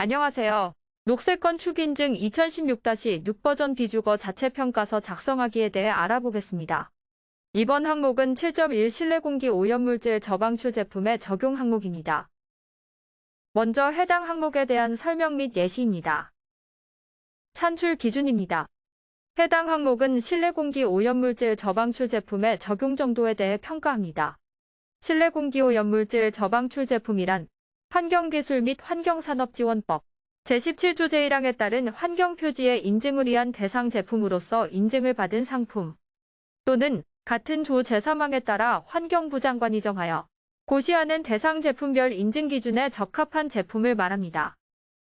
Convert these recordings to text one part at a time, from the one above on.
안녕하세요. 녹색 건축 인증 2016-6 버전 비주거 자체 평가서 작성하기에 대해 알아보겠습니다. 이번 항목은 7.1 실내 공기 오염물질 저방출 제품의 적용 항목입니다. 먼저 해당 항목에 대한 설명 및 예시입니다. 산출 기준입니다. 해당 항목은 실내 공기 오염물질 저방출 제품의 적용 정도에 대해 평가합니다. 실내 공기 오염물질 저방출 제품이란 환경기술 및 환경산업지원법 제17조 제1항에 따른 환경표지의 인증을 위한 대상 제품으로서 인증을 받은 상품 또는 같은 조 제3항에 따라 환경부 장관이 정하여 고시하는 대상 제품별 인증 기준에 적합한 제품을 말합니다.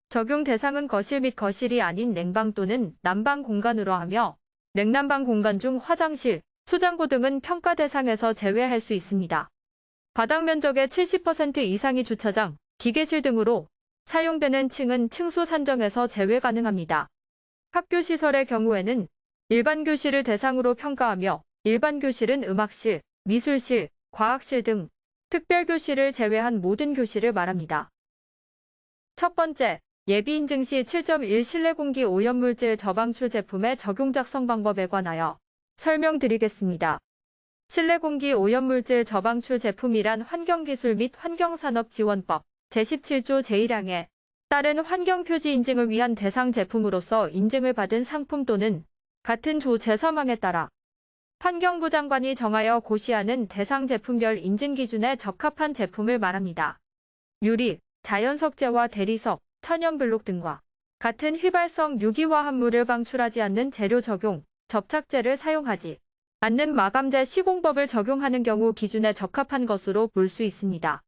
적용 대상은 거실 및 거실이 아닌 냉방 또는 난방 공간으로 하며 냉난방 공간 중 화장실, 수장고 등은 평가 대상에서 제외할 수 있습니다. 바닥 면적의 70% 이상이 주차장, 기계실 등으로 사용되는 층은 층수 산정에서 제외 가능합니다. 학교 시설의 경우에는 일반 교실을 대상으로 평가하며 일반 교실은 음악실, 미술실, 과학실 등 특별 교실을 제외한 모든 교실을 말합니다. 첫 번째, 예비 인증 시 7.1 실내 공기 오염물질 저방출 제품의 적용 작성 방법에 관하여 설명드리겠습니다. 실내 공기 오염물질 저방출 제품이란 환경기술 및 환경산업지원법 제17조 제1항에 따른 환경표지 인증을 위한 대상 제품으로서 인증을 받은 상품 또는 같은 조 제3항에 따라 환경부 장관이 정하여 고시하는 대상 제품별 인증 기준에 적합한 제품을 말합니다. 유리, 자연석재와 대리석, 천연블록 등과 같은 휘발성 유기화합물을 방출하지 않는 재료 적용, 접착제를 사용하지 않는 마감재 시공법을 적용하는 경우 기준에 적합한 것으로 볼 수 있습니다.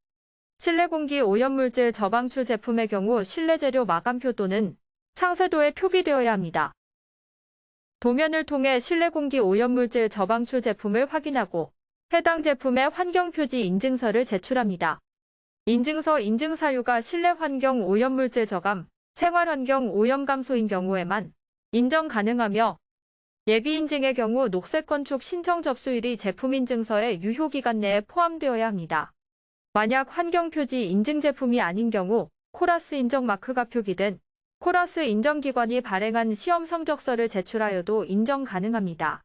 실내 공기 오염물질 저방출 제품의 경우 실내 재료 마감표 또는 상세도에 표기되어야 합니다. 도면을 통해 실내 공기 오염물질 저방출 제품을 확인하고 해당 제품의 환경표지 인증서를 제출합니다. 인증서 인증 사유가 실내 환경 오염물질 저감, 생활환경 오염 감소인 경우에만 인정 가능하며 예비 인증의 경우 녹색 건축 신청 접수일이 제품 인증서의 유효기간 내에 포함되어야 합니다. 만약 환경표지 인증 제품이 아닌 경우 코라스 인정 마크가 표기된 코라스 인정기관이 발행한 시험 성적서를 제출하여도 인정 가능합니다.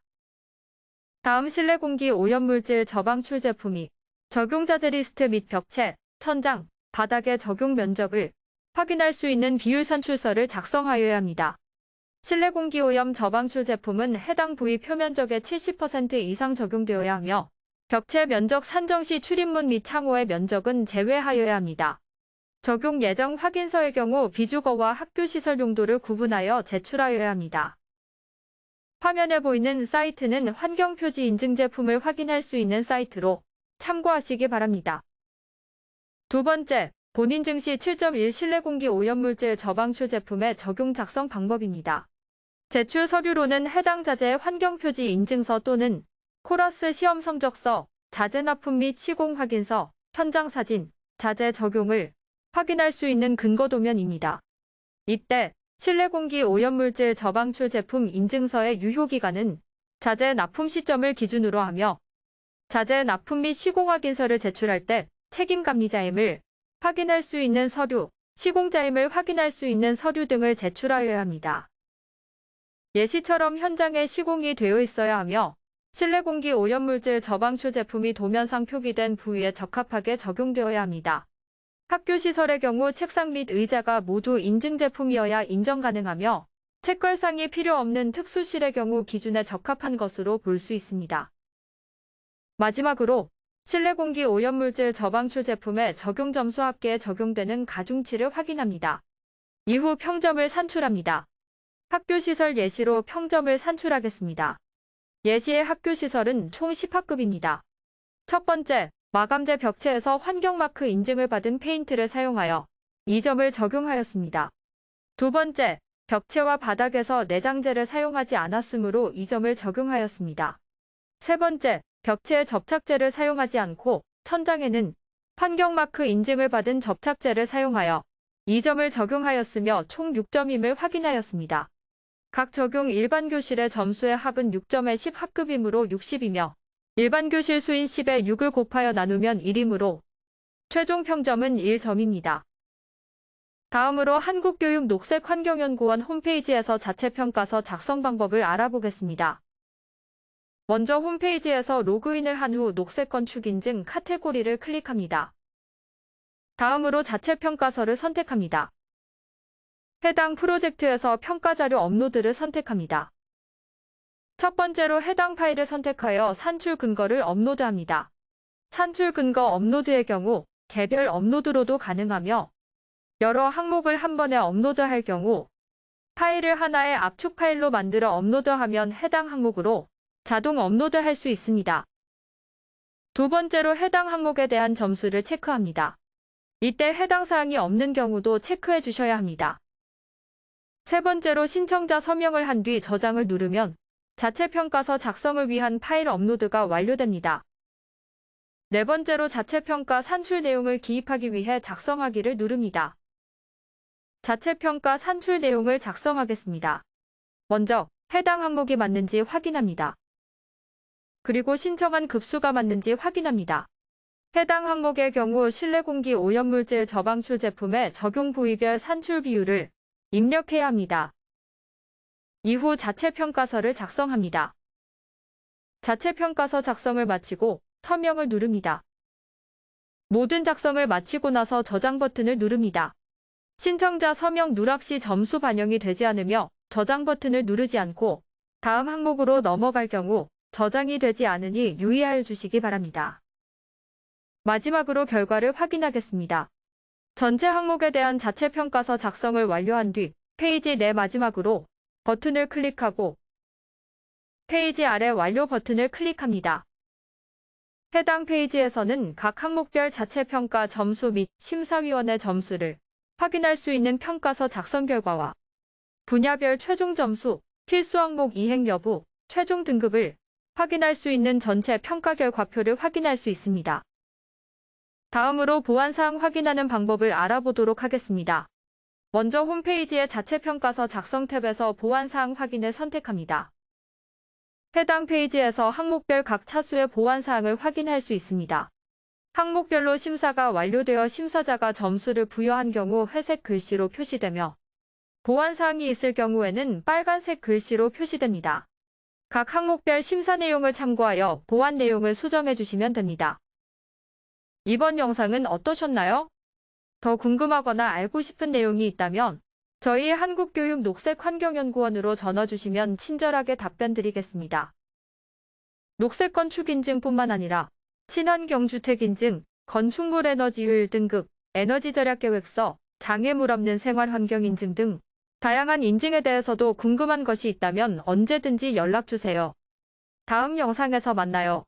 다음 실내 공기 오염물질 저방출 제품이 적용자재 리스트 및 벽체, 천장, 바닥의 적용 면적을 확인할 수 있는 비율 산출서를 작성하여야 합니다. 실내 공기 오염 저방출 제품은 해당 부위 표면적의 70% 이상 적용되어야 하며 벽체 면적 산정 시 출입문 및 창호의 면적은 제외하여야 합니다. 적용 예정 확인서의 경우 비주거와 학교시설 용도를 구분하여 제출하여야 합니다. 화면에 보이는 사이트는 환경표지 인증 제품을 확인할 수 있는 사이트로 참고하시기 바랍니다. 두 번째, 본인증 시 7.1 실내 공기 오염물질 저방출 제품의 적용 작성 방법입니다. 제출 서류로는 해당 자재의 환경표지 인증서 또는 코러스 시험 성적서, 자재 납품 및 시공 확인서, 현장 사진, 자재 적용을 확인할 수 있는 근거 도면입니다. 이때 실내 공기 오염물질 저방출 제품 인증서의 유효기간은 자재 납품 시점을 기준으로 하며 자재 납품 및 시공 확인서를 제출할 때 책임감리자임을 확인할 수 있는 서류, 시공자임을 확인할 수 있는 서류 등을 제출하여야 합니다. 예시처럼 현장에 시공이 되어 있어야 하며 실내 공기 오염물질 저방출 제품이 도면상 표기된 부위에 적합하게 적용되어야 합니다. 학교 시설의 경우 책상 및 의자가 모두 인증 제품이어야 인정 가능하며 책걸상이 필요 없는 특수실의 경우 기준에 적합한 것으로 볼 수 있습니다. 마지막으로 실내 공기 오염물질 저방출 제품의 적용 점수 합계에 적용되는 가중치를 확인합니다. 이후 평점을 산출합니다. 학교 시설 예시로 평점을 산출하겠습니다. 예시의 학교 시설은 총 10학급입니다. 첫 번째, 마감재 벽체에서 환경마크 인증을 받은 페인트를 사용하여 2점을 적용하였습니다. 두 번째, 벽체와 바닥에서 내장재를 사용하지 않았으므로 2점을 적용하였습니다. 세 번째, 벽체에 접착제를 사용하지 않고 천장에는 환경마크 인증을 받은 접착제를 사용하여 2점을 적용하였으며 총 6점임을 확인하였습니다. 각 적용 일반 교실의 점수의 합은 6점에 10학급이므로 60이며 일반 교실 수인 10에 6을 곱하여 나누면 1이므로 최종 평점은 1점입니다. 다음으로 한국교육녹색환경연구원 홈페이지에서 자체평가서 작성 방법을 알아보겠습니다. 먼저 홈페이지에서 로그인을 한 후 녹색권 축인증 카테고리를 클릭합니다. 다음으로 자체평가서를 선택합니다. 해당 프로젝트에서 평가자료 업로드를 선택합니다. 첫 번째로 해당 파일을 선택하여 산출 근거를 업로드합니다. 산출 근거 업로드의 경우 개별 업로드로도 가능하며 여러 항목을 한 번에 업로드할 경우 파일을 하나의 압축 파일로 만들어 업로드하면 해당 항목으로 자동 업로드할 수 있습니다. 두 번째로 해당 항목에 대한 점수를 체크합니다. 이때 해당 사항이 없는 경우도 체크해 주셔야 합니다. 세 번째로 신청자 서명을 한 뒤 저장을 누르면 자체평가서 작성을 위한 파일 업로드가 완료됩니다. 네 번째로 자체평가 산출 내용을 기입하기 위해 작성하기를 누릅니다. 자체평가 산출 내용을 작성하겠습니다. 먼저 해당 항목이 맞는지 확인합니다. 그리고 신청한 급수가 맞는지 확인합니다. 해당 항목의 경우 실내 공기 오염물질 저방출 제품의 적용 부위별 산출 비율을 입력해야 합니다. 이후 자체평가서를 작성합니다. 자체평가서 작성을 마치고 서명을 누릅니다. 모든 작성을 마치고 나서 저장 버튼을 누릅니다. 신청자 서명 누락 시 점수 반영이 되지 않으며 저장 버튼을 누르지 않고 다음 항목으로 넘어갈 경우 저장이 되지 않으니 유의하여 주시기 바랍니다. 마지막으로 결과를 확인하겠습니다. 전체 항목에 대한 자체평가서 작성을 완료한 뒤 페이지 내 마지막으로 버튼을 클릭하고 페이지 아래 완료 버튼을 클릭합니다. 해당 페이지에서는 각 항목별 자체평가 점수 및 심사위원의 점수를 확인할 수 있는 평가서 작성 결과와 분야별 최종 점수, 필수 항목 이행 여부, 최종 등급을 확인할 수 있는 전체 평가 결과표를 확인할 수 있습니다. 다음으로 보완사항 확인하는 방법을 알아보도록 하겠습니다. 먼저 홈페이지의 자체평가서 작성 탭에서 보완사항 확인을 선택합니다. 해당 페이지에서 항목별 각 차수의 보완사항을 확인할 수 있습니다. 항목별로 심사가 완료되어 심사자가 점수를 부여한 경우 회색 글씨로 표시되며 보완사항이 있을 경우에는 빨간색 글씨로 표시됩니다. 각 항목별 심사 내용을 참고하여 보완 내용을 수정해 주시면 됩니다. 이번 영상은 어떠셨나요? 더 궁금하거나 알고 싶은 내용이 있다면 저희 한국교육녹색환경연구원으로 전화 주시면 친절하게 답변 드리겠습니다. 녹색건 축인증뿐만 아니라 친환경주택인증, 건축물 에너지효율 등급, 에너지절약계획서, 장애물 없는 생활환경인증 등 다양한 인증에 대해서도 궁금한 것이 있다면 언제든지 연락주세요. 다음 영상에서 만나요.